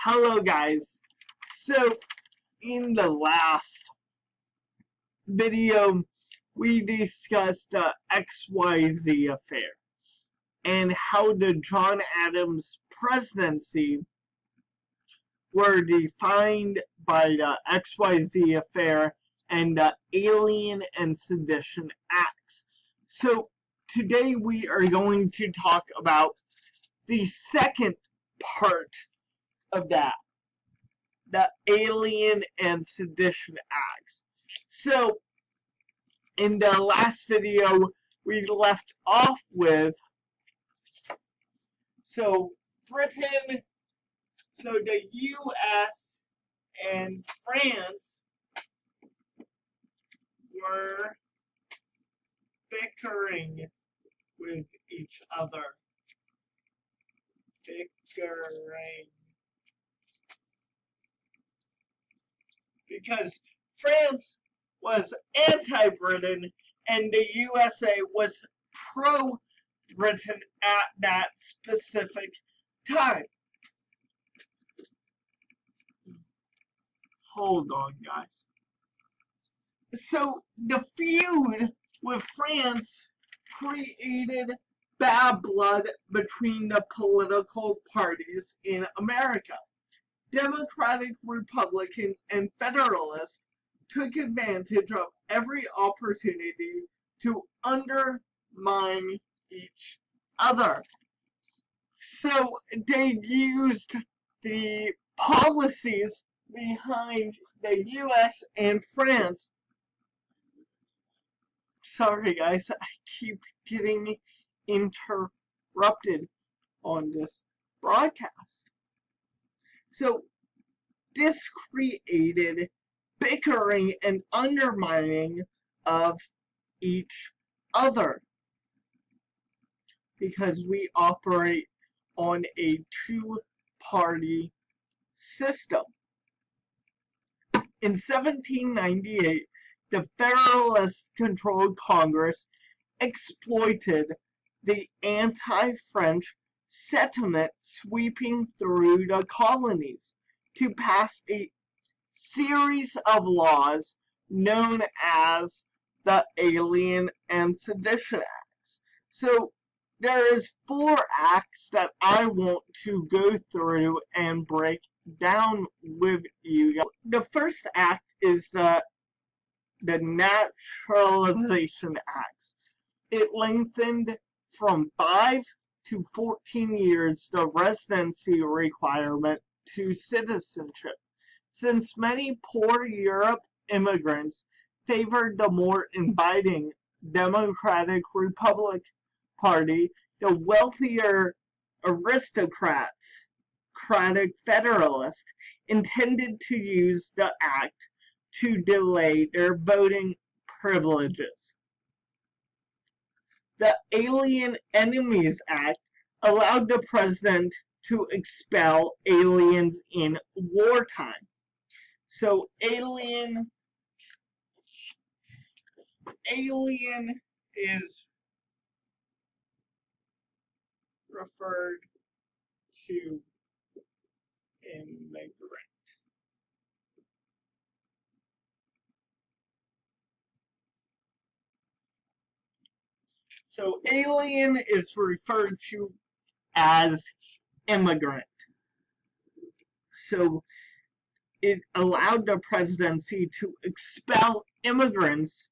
Hello guys. So in the last video we discussed the XYZ affair and how the John Adams presidency were defined by the XYZ affair and the Alien and Sedition Acts. So today we are going to talk about the second part of that, the Alien and Sedition Acts. So, in the last video, we left off with, Britain, the US and France were bickering with each other. Because France was anti-Britain and the USA was pro-Britain at that specific time. Hold on, guys. So the feud with France created bad blood between the political parties in America. Democratic, Republicans, and Federalists took advantage of every opportunity to undermine each other. So they used the policies behind the US and France. Sorry guys, I keep getting interrupted on this broadcast. So this created bickering and undermining of each other because we operate on a two-party system. In 1798, the Federalist-controlled Congress exploited the anti-French sentiment sweeping through the colonies to pass a series of laws known as the Alien and Sedition Acts. So there is 4 acts that I want to go through and break down with you. The first act is the Naturalization Acts. It lengthened from 5 to 14 years the residency requirement to citizenship, since many poor Europe immigrants favored the more inviting Democratic Republic Party. The wealthier aristocrats, Federalists, intended to use the act to delay their voting privileges. The Alien Enemies Act allowed the president to expel aliens in wartime. So alien is referred to immigrant. So alien is referred to as immigrant. So it allowed the presidency to expel immigrants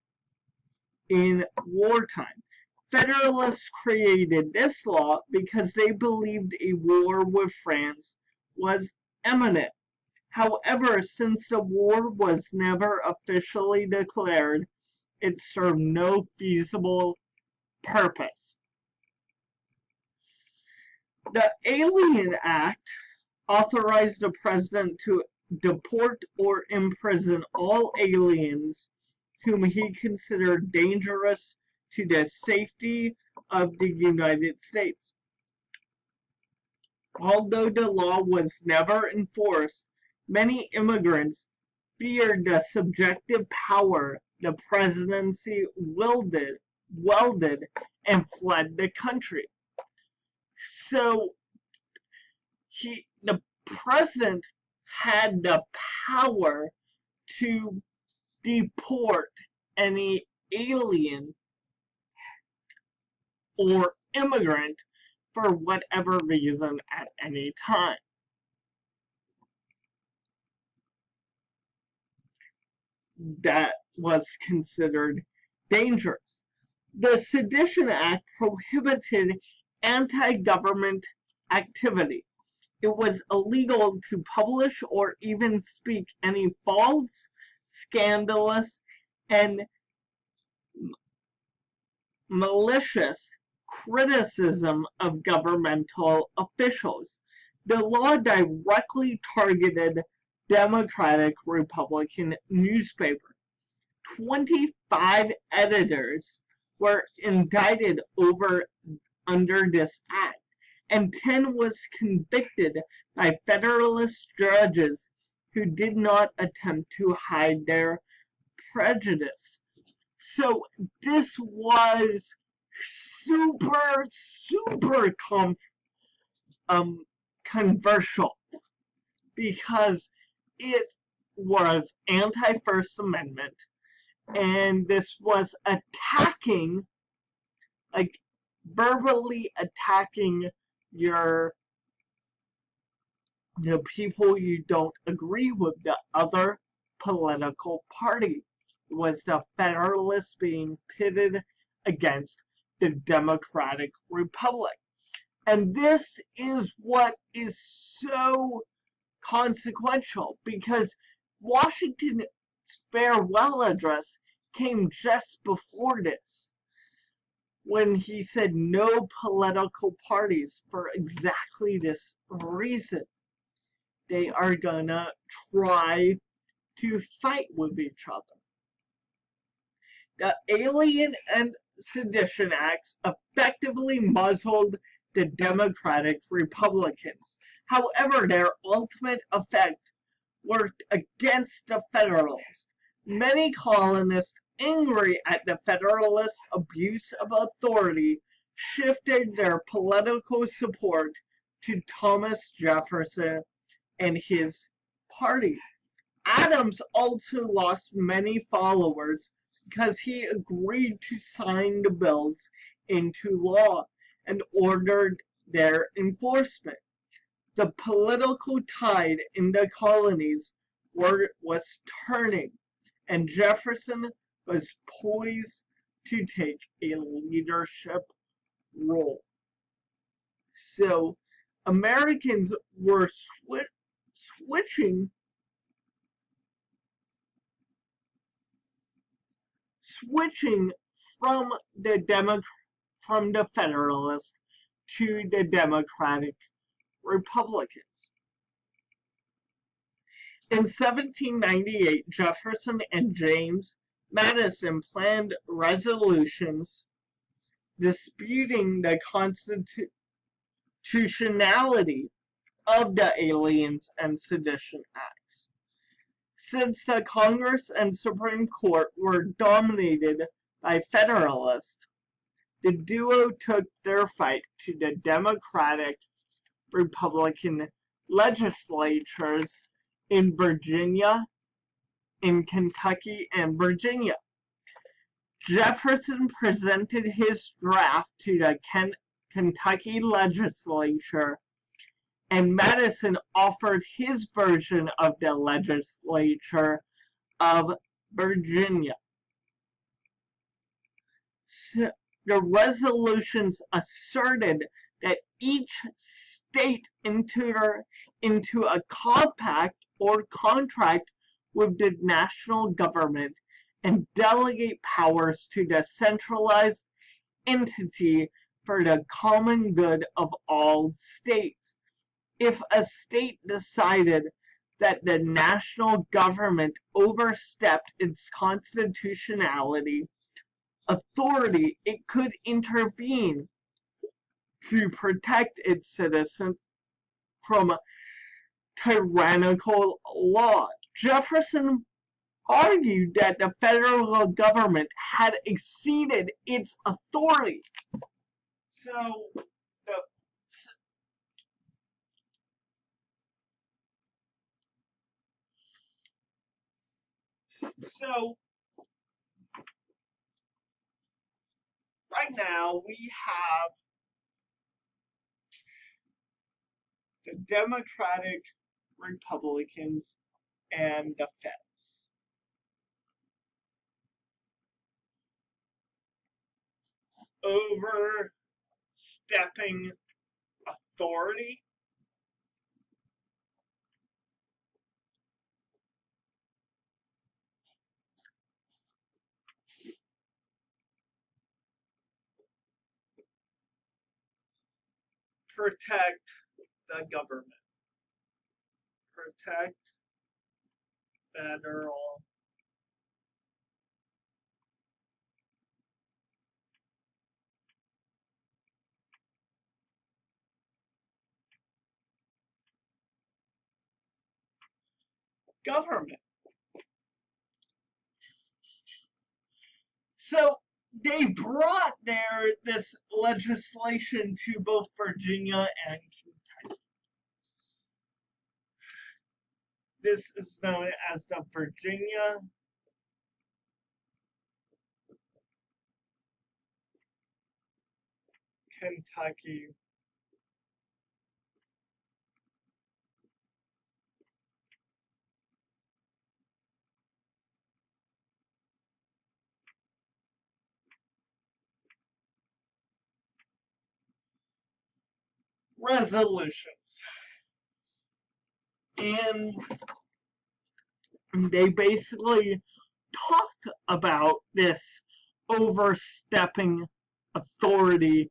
in wartime. Federalists created this law because they believed a war with France was imminent. However, since the war was never officially declared, it served no feasible purpose. The Alien Act authorized the president to deport or imprison all aliens whom he considered dangerous to the safety of the United States. Although the law was never enforced, many immigrants feared the subjective power the presidency wielded and fled the country. So the president had the power to deport any alien or immigrant for whatever reason at any time. That was considered dangerous. The Sedition Act prohibited anti-government activity. It was illegal to publish or even speak any false, scandalous, and malicious criticism of governmental officials. The law directly targeted Democratic Republican newspapers. 25 editors were indicted under this act, and 10 was convicted by Federalist judges who did not attempt to hide their prejudice. So this was super controversial because it was anti-First Amendment, and this was attacking, like, verbally attacking your people you don't agree with, the other political party. It was the Federalists being pitted against the Democratic Republic. And this is what is so consequential, because Washington's farewell address came just before this, when he said no political parties for exactly this reason. They are gonna try to fight with each other. The Alien and Sedition Acts effectively muzzled the Democratic Republicans. However, their ultimate effect worked against the Federalists. Many colonists, angry at the Federalists' abuse of authority, shifted their political support to Thomas Jefferson and his party. Adams also lost many followers because he agreed to sign the bills into law and ordered their enforcement. The political tide in the colonies was turning, and Jefferson was poised to take a leadership role. So Americans were switching from the Federalists to the Democratic Republicans. In 1798, Jefferson and James Madison planned resolutions disputing the constitutionality of the Aliens and Sedition Acts. Since the Congress and Supreme Court were dominated by Federalists, the duo took their fight to the Democratic Republican legislatures in Virginia, in Kentucky, and Virginia. Jefferson presented his draft to the Kentucky legislature, and Madison offered his version of the legislature of Virginia. So the resolutions asserted that each state entered into a compact or contract with the national government and delegate powers to the centralized entity for the common good of all states. If a state decided that the national government overstepped its constitutionality authority, it could intervene to protect its citizens from tyrannical law. Jefferson argued that the federal government had exceeded its authority. So So, right now we have the Democratic Republicans and the Feds. Overstepping authority. Protect the government. Protect federal government. So they brought this legislation to both Virginia and Kentucky. This is known as the Virginia Kentucky resolutions. And they basically talk about this overstepping authority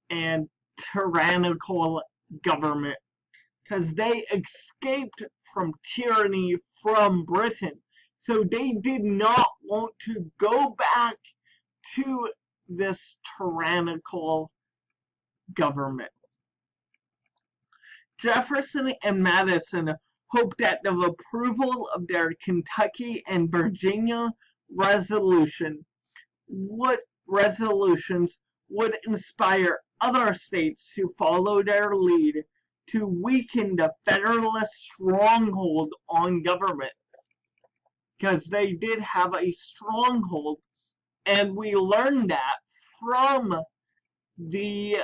and tyrannical government because they escaped from tyranny from Britain. So they did not want to go back to this tyrannical government. Jefferson and Madison hoped that the approval of their Kentucky and Virginia resolutions would inspire other states to follow their lead to weaken the Federalist stronghold on government. Because they did have a stronghold, and we learned that from the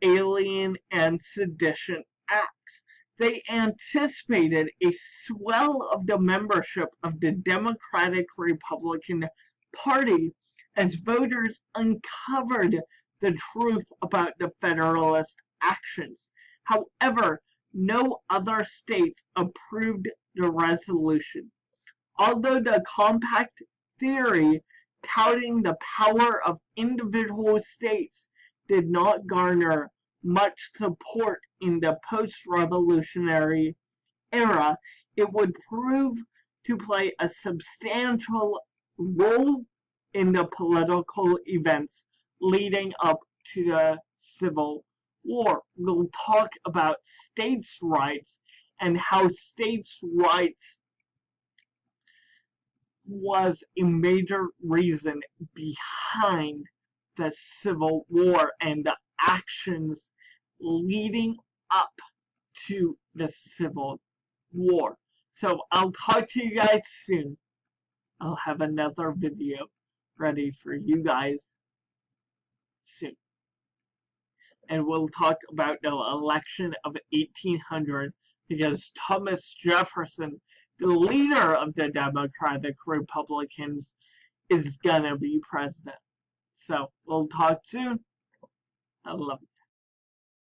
Alien and Sedition Acts. They anticipated a swell of the membership of the Democratic Republican Party as voters uncovered the truth about the Federalist actions. However, no other states approved the resolution. Although the compact theory touting the power of individual states did not garner much support in the post-revolutionary era, it would prove to play a substantial role in the political events leading up to the Civil War. We'll talk about states' rights and how states' rights was a major reason behind the Civil War and the actions leading up to the Civil War. So I'll talk to you guys soon. I'll have another video ready for you guys soon. And we'll talk about the election of 1800 because Thomas Jefferson, the leader of the Democratic Republicans, is gonna be president. So we'll talk soon. I love you.